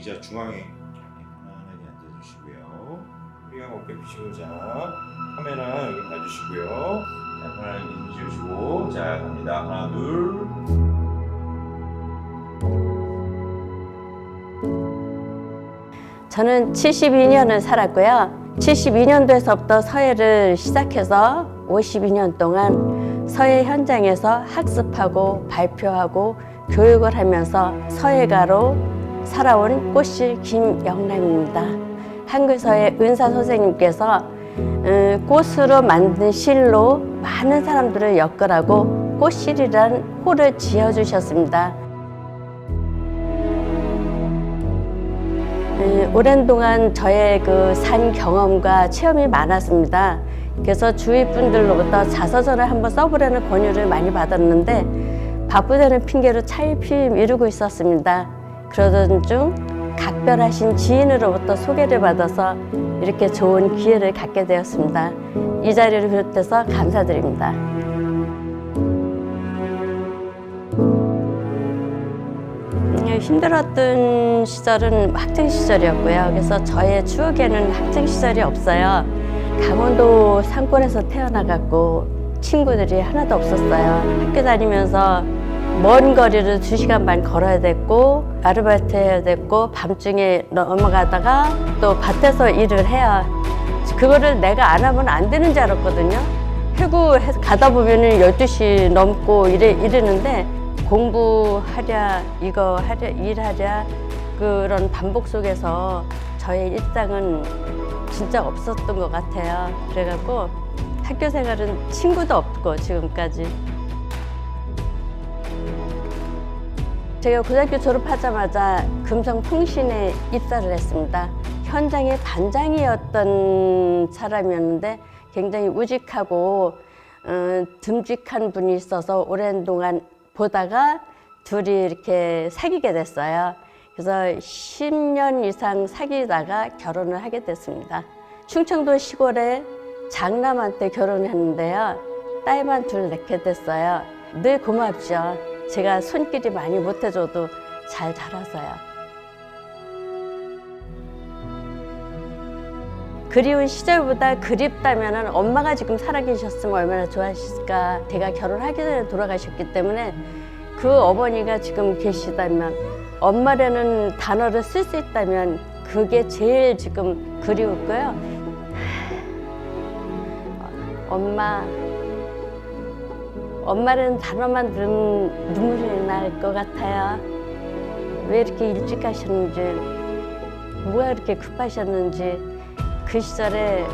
의자 중앙에 편안하게 앉아주시고요. 우리가 어깨 펴시고 자 카메라 여기 봐주시고요. 자 편안하게 힘주시고 자 갑니다. 하나 둘. 저는 72년을 살았고요. 72년도에서부터 서예를 시작해서 52년 동안 서예 현장에서 학습하고 발표하고 교육을 하면서 서예가로 살아온 꽃실 김영란입니다. 한글서예 은사 선생님께서 꽃으로 만든 실로 많은 사람들을 엮으라고 꽃실이라는 호를 지어주셨습니다. 오랜 동안 저의 그 산 경험과 체험이 많았습니다. 그래서 주위 분들로부터 자서전을 한번 써보라는 권유를 많이 받았는데 바쁘다는 핑계로 차일피일 미루고 있었습니다. 그러던 중 각별하신 지인으로부터 소개를 받아서 이렇게 좋은 기회를 갖게 되었습니다. 이 자리를 비롯해서 감사드립니다. 힘들었던 시절은 학창 시절이었고요. 그래서 저의 추억에는 학창 시절이 없어요. 강원도 산골에서 태어나갖고 친구들이 하나도 없었어요. 학교 다니면서 먼 거리를 2시간 반 걸어야 됐고 아르바이트 해야 됐고 밤중에 넘어가다가 또 밭에서 일을 해야 그거를 내가 안 하면 안 되는 줄 알았거든요. 회구해서 가다 보면은 12시 넘고 이러는데 공부하랴 이거 하랴 일하랴 그런 반복 속에서 저의 일상은 진짜 없었던 것 같아요. 그래갖고 학교 생활은 친구도 없고 지금까지. 제가 고등학교 졸업하자마자 금성통신에 입사를 했습니다. 현장의 반장이었던 사람이었는데 굉장히 우직하고 듬직한 분이 있어서 오랜 동안 보다가 둘이 이렇게 사귀게 됐어요. 그래서 10년 이상 사귀다가 결혼을 하게 됐습니다. 충청도 시골에 장남한테 결혼했는데요. 딸만 둘 낳게 됐어요. 늘 고맙죠. 제가 손길이 많이 못해줘도 잘 자라서요. 그리운 시절보다 그립다면 엄마가 지금 살아계셨으면 얼마나 좋아하실까. 제가 결혼하기 전에 돌아가셨기 때문에 그 어머니가 지금 계시다면 엄마라는 단어를 쓸 수 있다면 그게 제일 지금 그리웠고요. 엄마라는 단어만 들으면 눈물이 날 것 같아요. 왜 이렇게 일찍 가셨는지, 뭐가 그렇게 급하셨는지. 그 시절에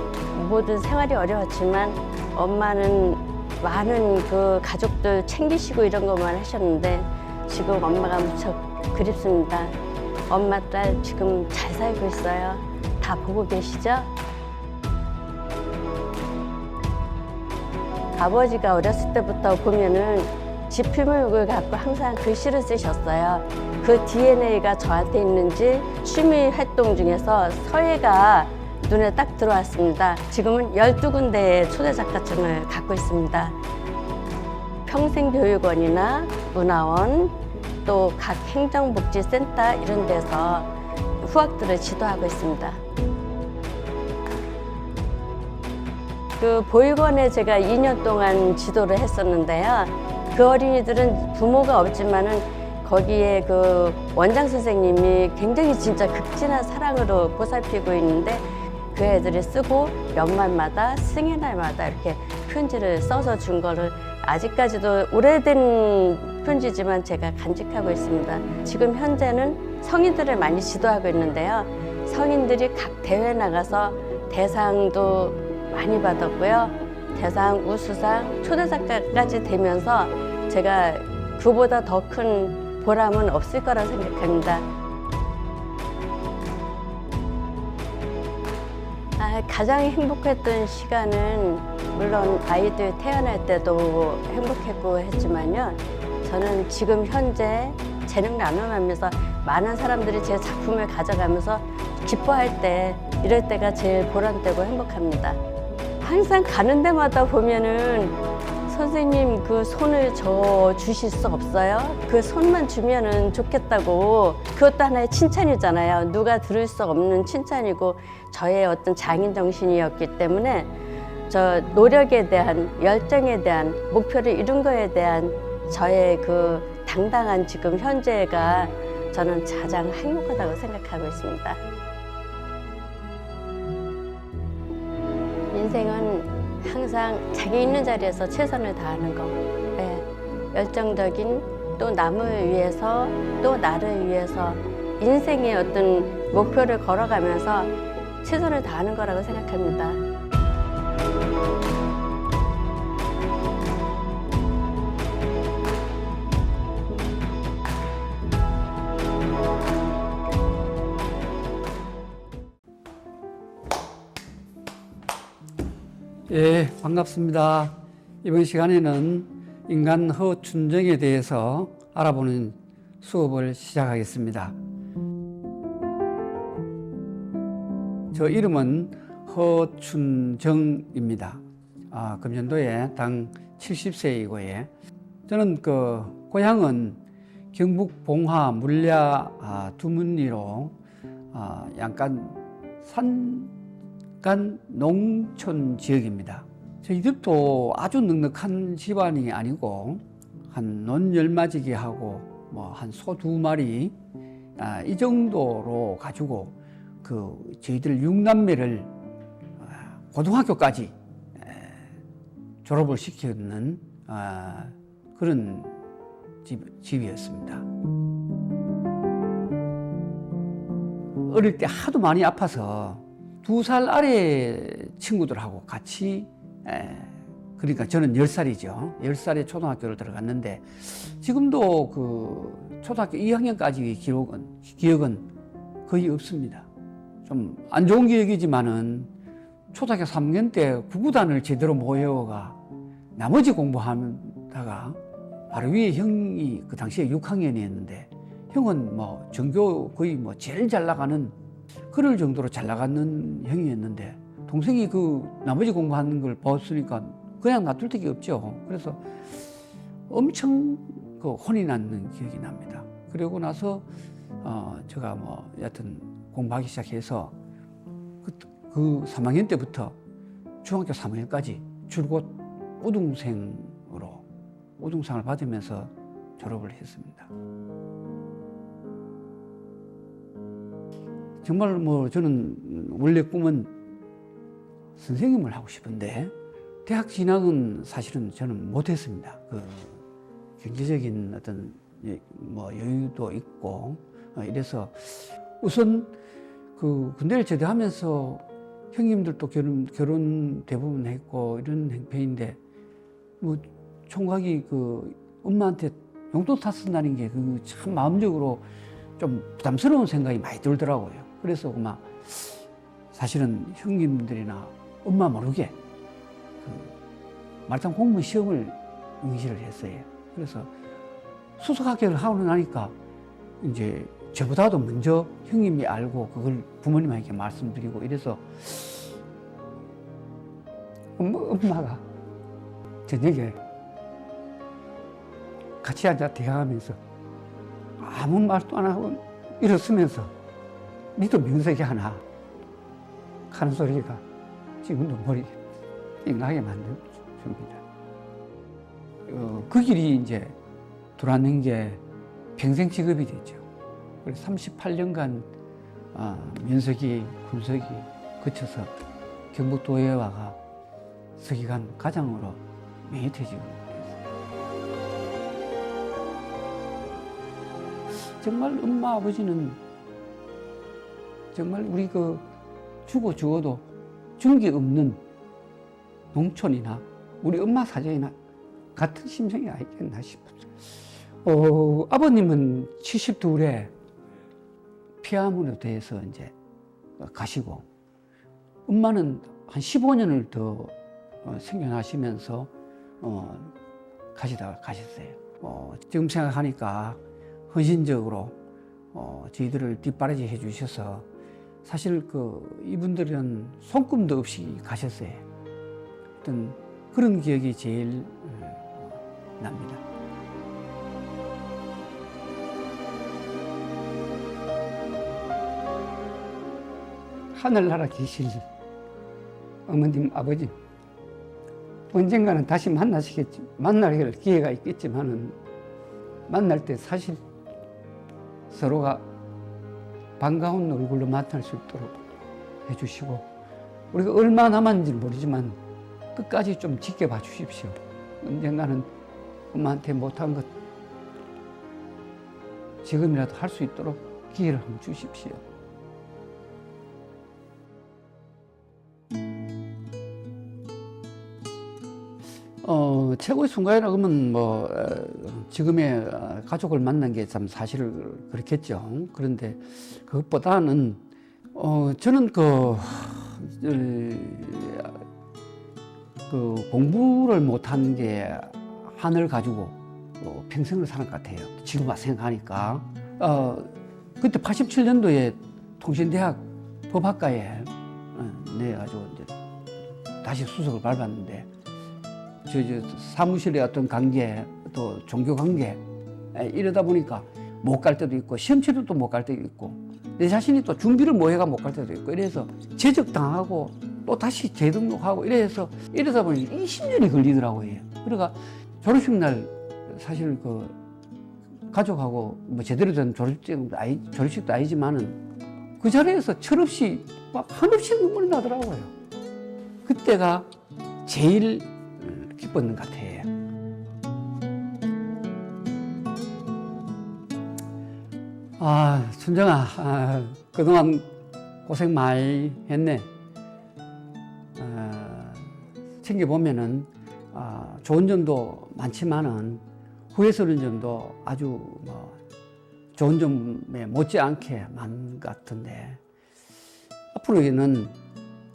모든 생활이 어려웠지만 엄마는 많은 그 가족들 챙기시고 이런 것만 하셨는데 지금 엄마가 무척 그립습니다. 엄마 딸 지금 잘 살고 있어요. 다 보고 계시죠? 아버지가 어렸을 때부터 보면은 지필물을 갖고 항상 글씨를 쓰셨어요. 그 DNA가 저한테 있는지 취미 활동 중에서 서예가 눈에 딱 들어왔습니다. 지금은 12군데의 초대작가증을 갖고 있습니다. 평생교육원이나 문화원, 또 각 행정복지센터 이런 데서 후학들을 지도하고 있습니다. 그 보육원에 제가 2년 동안 지도를 했었는데요. 그 어린이들은 부모가 없지만은 거기에 그 원장 선생님이 굉장히 진짜 극진한 사랑으로 보살피고 있는데 그 애들이 쓰고 연말마다 승해날마다 이렇게 편지를 써서 준 거를 아직까지도 오래된 편지지만 제가 간직하고 있습니다. 지금 현재는 성인들을 많이 지도하고 있는데요. 성인들이 각 대회 나가서 대상도 많이 받았고요. 대상, 우수상, 초대작가까지 되면서 제가 그보다 더 큰 보람은 없을 거라 생각합니다. 가장 행복했던 시간은 물론 아이들 태어날 때도 행복했고 했지만요. 저는 지금 현재 재능 나눔하면서 많은 사람들이 제 작품을 가져가면서 기뻐할 때 이럴 때가 제일 보람되고 행복합니다. 항상 가는 데마다 보면은 선생님 그 손을 저 주실 수 없어요? 그 손만 주면은 좋겠다고. 그것도 하나의 칭찬이잖아요. 누가 들을 수 없는 칭찬이고 저의 어떤 장인 정신이었기 때문에 저 노력에 대한, 열정에 대한, 목표를 이룬 거에 대한 저의 그 당당한 지금 현재가 저는 가장 행복하다고 생각하고 있습니다. 인생은 항상 자기 있는 자리에서 최선을 다하는 거. 예, 열정적인, 또 남을 위해서, 또 나를 위해서 인생의 어떤 목표를 걸어가면서 최선을 다하는 거라고 생각합니다. 예, 반갑습니다. 이번 시간에는 인간 허춘정에 대해서 알아보는 수업을 시작하겠습니다. 저 이름은 허춘정입니다. 금년도에 당 70세이고요. 저는 고향은 경북 봉화 물야 두문리로 약간 산간 농촌 지역입니다. 저희들도 아주 넉넉한 집안이 아니고 한 논10마지기하고 뭐 한 소 2마리 이 정도로 가지고 저희들 6남매를 고등학교까지 졸업을 시켰는 그런 집이었습니다. 어릴 때 하도 많이 아파서 2살 아래 친구들하고 같이 그러니까 저는 10살이죠. 10살에 초등학교를 들어갔는데 지금도 초등학교 2학년까지 기억은 거의 없습니다. 좀 안 좋은 기억이지만은 초등학교 3학년 때 구구단을 제대로 못 외워가 나머지 공부하다가 바로 위에 형이 그 당시에 6학년이었는데 형은 뭐 전교 거의 뭐 제일 잘 나가는 그럴 정도로 잘 나가는 형이었는데 동생이 나머지 공부하는 걸 봤으니까 그냥 놔둘 데가 없죠. 그래서 엄청 혼이 나는 기억이 납니다. 그러고 나서 제가 뭐 여하튼 공부하기 시작해서 그 3학년 때부터 중학교 3학년까지 줄곧 우등상을 받으면서 졸업을 했습니다. 정말 뭐 저는 원래 꿈은 선생님을 하고 싶은데 대학 진학은 사실은 저는 못했습니다. 경제적인 어떤 뭐 여유도 있고 이래서 우선 군대를 제대하면서 형님들도 결혼 대부분 했고 이런 행편인데 뭐 총각이 엄마한테 용돈 탔쓴다는 게 참 마음적으로 좀 부담스러운 생각이 많이 들더라고요. 그래서 사실은 형님들이나 엄마 모르게 말단 공무원 시험을 응시를 했어요. 그래서 수석학교를 하고 나니까 이제 저보다도 먼저 형님이 알고 그걸 부모님에게 말씀드리고 이래서 엄마가 저녁에 같이 앉아 대화하면서 아무 말도 안 하고 일어서면서 니도 명색이 하나 하는 소리가 지금도 머리에 띵하게 만들어줍니다. 그 길이 이제 돌아는 게 평생 직업이 됐죠. 그래서 38년간 면석이, 군석이 거쳐서 경북도에 와가 서기관 과장으로 명예퇴직을 했어요. 정말 엄마 아버지는 정말 우리 죽어도 준게 없는 농촌이나 우리 엄마 사정이나 같은 심정이 아니겠나 싶었어요. 아버님은 72에 폐암으로 돼서 이제 가시고 엄마는 한 15년을 더 생존하시면서 가셨어요. 지금 생각하니까 헌신적으로 저희들을 뒷바라지 해주셔서 사실 이분들은 손금도 없이 가셨어요. 어떤 그런 기억이 제일 납니다. 하늘나라 계실 어머님, 아버지, 언젠가는 다시 만날 기회가 있겠지만은, 만날 때 사실 서로가 반가운 얼굴로 만날 수 있도록 해주시고, 우리가 얼마 남았는지 모르지만 끝까지 좀 지켜봐 주십시오. 언젠가는 엄마한테 못한 것 지금이라도 할 수 있도록 기회를 한번 주십시오. 최고의 순간이라 그러면 뭐 지금의 가족을 만난 게 참 사실 그렇겠죠. 그런데 그것보다는 저는 그 공부를 못한 게 한을 가지고 평생을 사는 것 같아요. 지금 와서 생각하니까 그때 87년도에 통신대학 법학과에 내가지고 이제 다시 수석을 밟았는데, 저 사무실의 어떤 관계, 또 종교 관계, 이러다 보니까 못 갈 때도 있고, 시험치도 또 못 갈 때도 있고, 내 자신이 또 준비를 못 해가 못 갈 때도 있고, 이래서 제적당하고 또 다시 재등록하고 이러다 보니 20년이 걸리더라고요. 그러니까 졸업식 날 사실 그 가족하고 뭐 제대로 된 졸업식도 아니지만은 그 자리에서 철없이 막 한없이 눈물이 나더라고요. 그때가 제일 기뻤는 것 같아요. 순정아, 그동안 고생 많이 했네. 챙겨보면은 좋은 점도 많지만은 후회스러운 점도 아주 좋은 점에 못지않게 많은 것 같은데, 앞으로는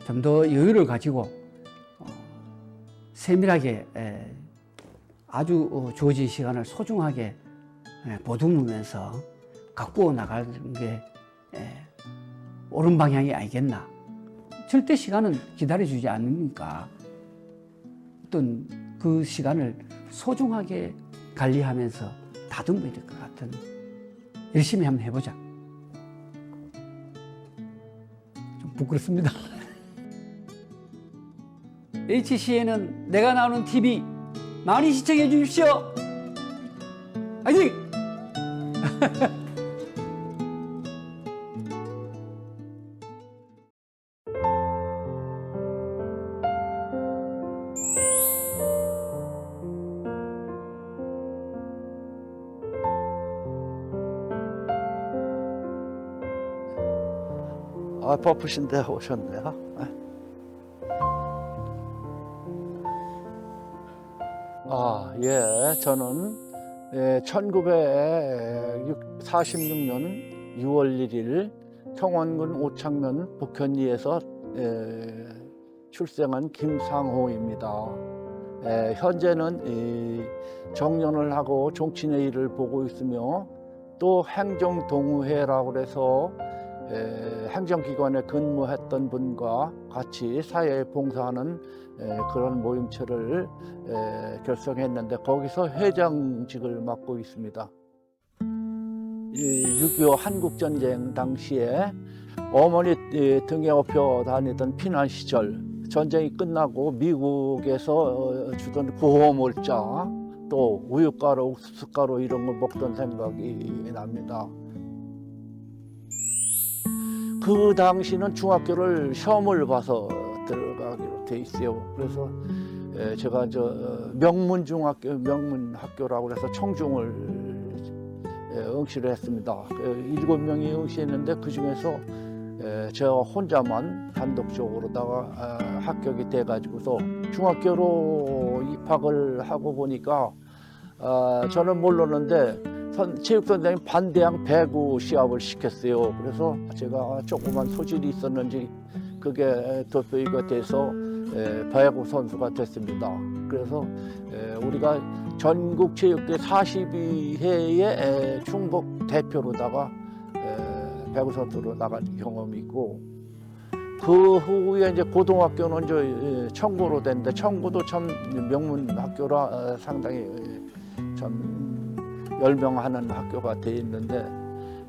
좀 더 여유를 가지고 세밀하게 아주 주어진 시간을 소중하게 보듬으면서 가꾸어 나가는 게 옳은 방향이 아니겠나. 절대 시간은 기다려주지 않으니까 어떤 그 시간을 소중하게 관리하면서 다듬어야 될 것 같은, 열심히 한번 해보자. 좀 부끄럽습니다. HCN은 내가 나오는 TV 많이 시청해 주십시오. 화이팅! 바쁘신데 오셨네요. 예, 저는 1946년 6월 1일 청원군 오창면 북현리에서 출생한 김상호입니다. 현재는 정년을 하고 정치인의 일을 보고 있으며, 또 행정동우회라고 해서 행정기관에 근무했던 분과 같이 사회에 봉사하는 그런 모임체를 결성했는데, 거기서 회장직을 맡고 있습니다. 6.25 한국전쟁 당시에 어머니 등에 업혀 다니던 피난 시절, 전쟁이 끝나고 미국에서 주던 구호물자, 또 우유가루, 옥수수가루 이런 거 먹던 생각이 납니다. 그 당시는 중학교를 시험을 봐서 들어가기로 돼 있어요. 그래서 제가 명문학교라고 해서 청중을 응시를 했습니다. 7명이 응시했는데 그 중에서 제가 혼자만 단독적으로다가 합격이 돼가지고서 중학교로 입학을 하고 보니까 저는 몰랐는데 체육선생님 반대항 배구 시합을 시켰어요. 그래서 제가 조그만 소질이 있었는지 그게 돋보이게 돼서 배구 선수가 됐습니다. 그래서 우리가 전국체육대 42회의 충북 대표로다가 배구 선수로 나간 경험이 있고, 그 후에 이제 고등학교는 이제 청구로 됐는데, 청구도 참 명문 학교라 상당히 전 10명 하는 학교가 돼 있는데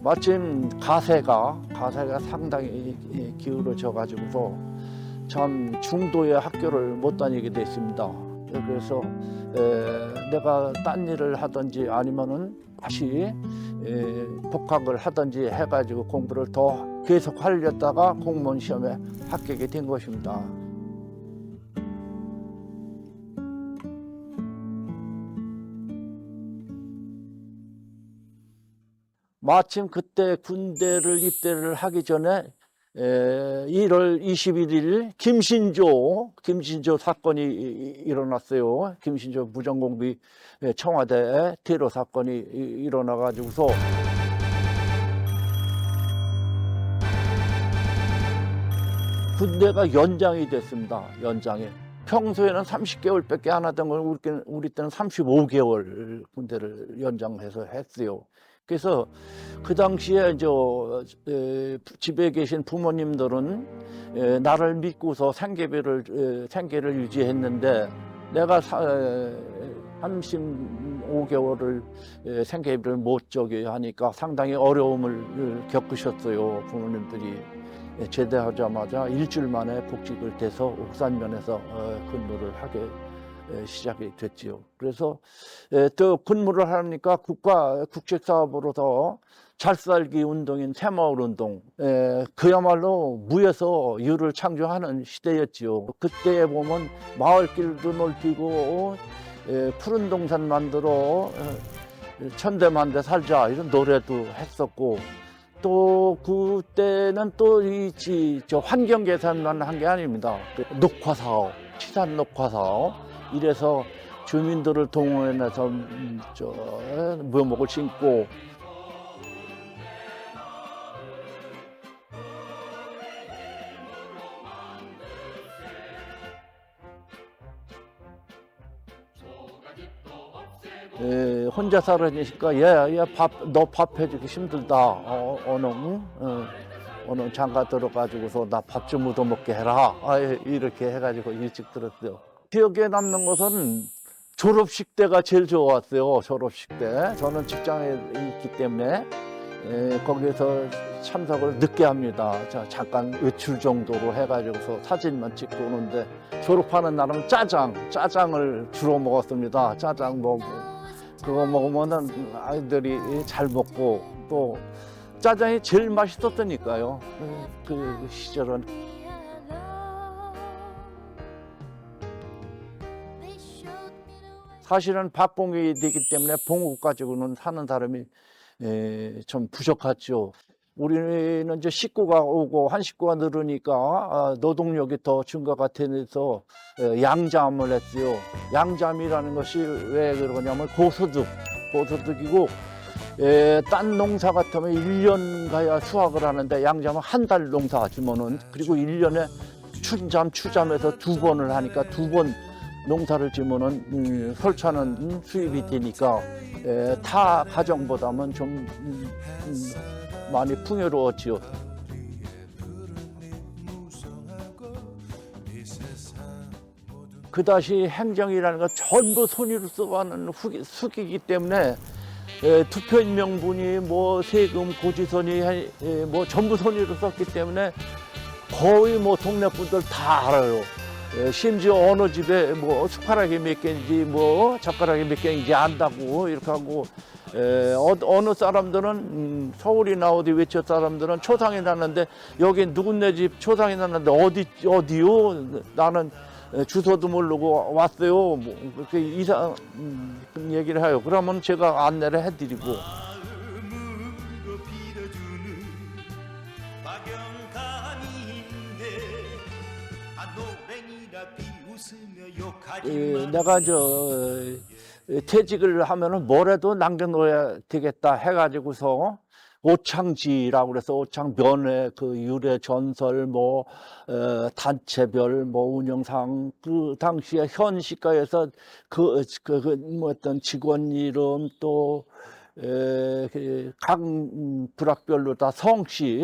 마침 가세가 상당히 기울어져 가지고서 참 중도의 학교를 못 다니게 됐습니다. 그래서 내가 딴 일을 하든지 아니면은 다시 복학을 하든지 해가지고 공부를 더 계속 하려다가 공무원 시험에 합격이 된 것입니다. 마침 그때 군대를 입대를 하기 전에 1월 21일 김신조 사건이 일어났어요. 김신조 무전공비 청와대 테러 사건이 일어나 가지고서 군대가 연장이 됐습니다. 연장이. 평소에는 30개월밖에 안 하던 걸 우리 때는 35개월 군대를 연장해서 했어요. 그래서 그 당시에 집에 계신 부모님들은 나를 믿고서 생계를 유지했는데 내가 35개월을 생계비를 못 저기 하니까 상당히 어려움을 겪으셨어요. 부모님들이. 제대하자마자 일주일 만에 복직을 돼서 옥산면에서 근무를 하게 시작이 됐지요. 그래서 또 근무를 하니까 국책사업으로 더 잘살기 운동인 새마을 운동, 그야말로 무에서 유를 창조하는 시대였지요. 그때 보면 마을길도 넓히고 푸른 동산 만들어 천대만대 살자 이런 노래도 했었고, 또 그때는 또 저 환경 개선만 한 게 아닙니다. 녹화 사업, 치산 녹화 사업, 이래서 주민들을 동원해서 묘목을 심고, 혼자 살아니까 너 밥 해주기 힘들다. 어느 장가 들어가지고서 나 밥 좀 얻어먹게 해라. 이렇게 해가지고 일찍 들었어요. 기억에 남는 것은 졸업식 때가 제일 좋았어요. 졸업식 때. 저는 직장에 있기 때문에 거기에서 참석을 늦게 합니다. 잠깐 외출 정도로 해가지고서 사진만 찍고 오는데, 졸업하는 날은 짜장을 주로 먹었습니다. 짜장 그거 먹으면은 아이들이 잘 먹고, 또 짜장이 제일 맛있었다니까요. 그 시절은. 사실은 박봉이 되기 때문에 봉국 가지고는 사는 사람이 좀 부족하죠. 우리는 이제 식구가 오고 한 식구가 늘으니까 노동력이 더 증가가 되면서 양잠을 했어요. 양잠이라는 것이 왜 그러냐면 고소득이고, 딴 농사 같으면 1년 가야 수확을 하는데 양잠은 한 달 농사 지면은, 그리고 1년에 춘잠, 추잠해서 2번을 하니까 2번 농사를 지면은 설치하는 수입이 되니까 타 가정보다는 좀 많이 풍요로웠지요. 그다시 행정이라는 건 전부 손으로 써가는 숙이기 때문에 투표인 명분이 세금, 고지서니 전부 손으로 썼기 때문에 거의 동네 분들 다 알아요. 심지어 어느 집에 숟가락이 몇 개인지 젓가락이 몇 개인지 안다고 이렇게 하고, 어느 사람들은 서울이나 어디 외척 사람들은 초상이 났는데 여기 누군네 집 초상이 났는데 어디요? 나는 주소도 모르고 왔어요. 그렇게 이상 얘기를 해요. 그러면 제가 안내를 해드리고. 내가 퇴직을 하면은 뭐라도 남겨놓아야 되겠다 해가지고서 오창지라고 그래서 오창 면회 그 유래 전설 단체별 운영상, 그 당시에 현 시가에서 어떤 직원 이름, 또 각 부락별로 다 성씨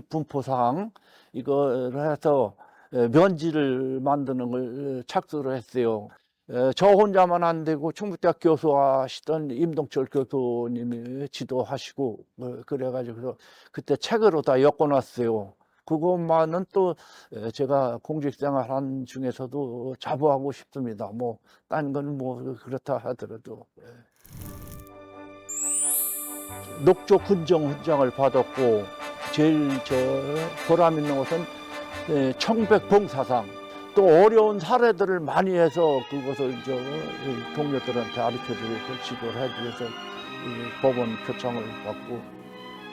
분포상 이걸 해서 면지를 만드는 걸 착수를 했어요. 저 혼자만 안 되고 충북대학 교수하시던 임동철 교수님이 지도하시고 그래가지고 그때 책으로 다 엮어놨어요. 그것만은 또 제가 공직생활한 중에서도 자부하고 싶습니다. 뭐 딴 건 뭐 그렇다 하더라도. 녹조 군정 훈장을 받았고 제일 보람 있는 것은 청백봉사상. 또 어려운 사례들을 많이 해서 그것을 동료들한테 가르쳐주고 지도를 해주면서 법원 표창을 받고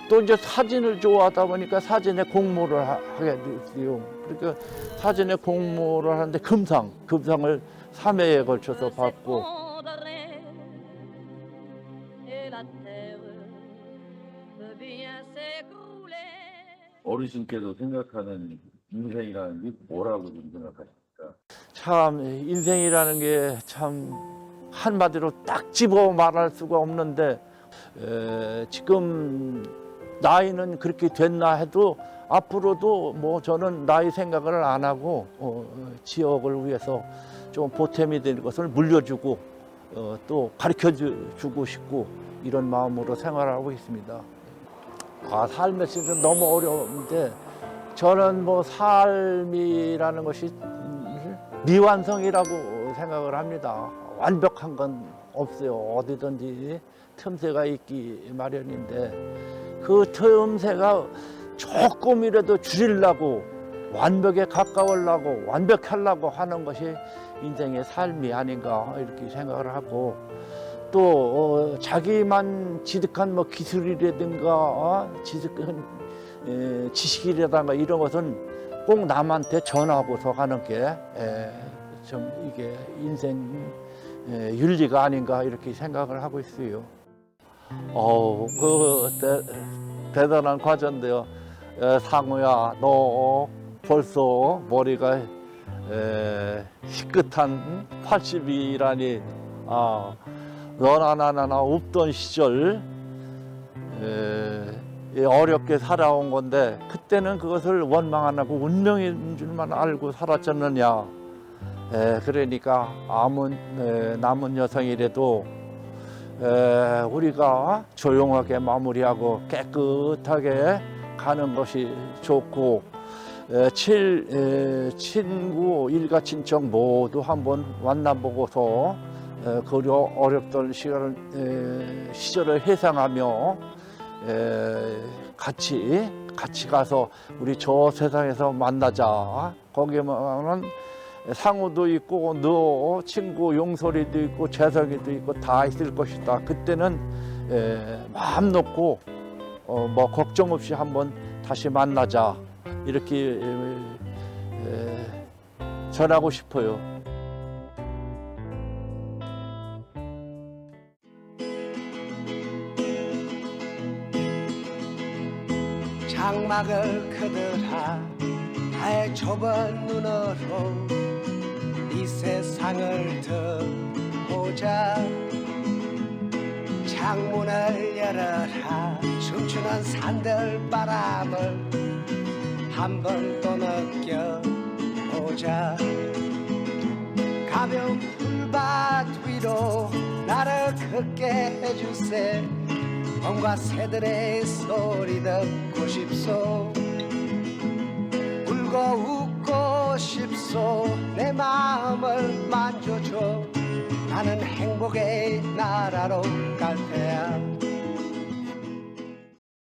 또 이제 사진을 좋아하다 보니까 사진에 공모를 하게 됐어요. 그러니까 사진에 공모를 하는데 금상을 3회에 걸쳐서 받고 어르신께서 생각하는 인생이라는 게 뭐라고 좀 생각하십니까? 참 인생이라는 게 참 한마디로 딱 집어 말할 수가 없는데 지금 나이는 그렇게 됐나 해도 앞으로도 뭐 저는 나이 생각을 안 하고 지역을 위해서 좀 보탬이 되는 것을 물려주고 또 가르쳐 주고 싶고 이런 마음으로 생활하고 있습니다. 삶의 실은 너무 어려운데 저는 뭐 삶이라는 것이 미완성이라고 생각을 합니다. 완벽한 건 없어요. 어디든지 틈새가 있기 마련인데 그 틈새가 조금이라도 줄이려고 완벽에 가까우려고 완벽하려고 하는 것이 인생의 삶이 아닌가 이렇게 생각을 하고 또 자기만 지득한 뭐 기술이라든가 지식이라든가 이런 것은 꼭 남한테 전하고서 하는 게 좀 이게 인생 윤리가 아닌가 이렇게 생각을 하고 있어요. 대단한 과제인데요. 상우야, 너 벌써 머리가 희끗한 80이라니 너나 나나 없던 시절 어렵게 살아온 건데 그때는 그것을 원망 안 하고 운명인 줄만 알고 살았잖느냐. 그러니까 남은 여성이라도 우리가 조용하게 마무리하고 깨끗하게 가는 것이 좋고 친구 일가 친척 모두 한번 만나보고서 그 어렵던 시절을 회상하며 같이 가서 우리 저 세상에서 만나자. 거기에는 상우도 있고 너 친구 용소리도 있고 재석이도 있고 다 있을 것이다. 그때는 마음 놓고 뭐 걱정 없이 한번 다시 만나자 이렇게 전하고 싶어요. 장막을 그들아 나의 좁은 눈으로 이 세상을 보자. 창문을 열어라 춤추는 산들바람을 한 번 또 느껴보자. 가벼운 풀밭 위로 나를 걷게 해주세. 봄과 새들의 소리 듣고 싶소. 울고 웃고 싶소. 내 마음을 만져줘. 나는 행복의 나라로 갈 테야.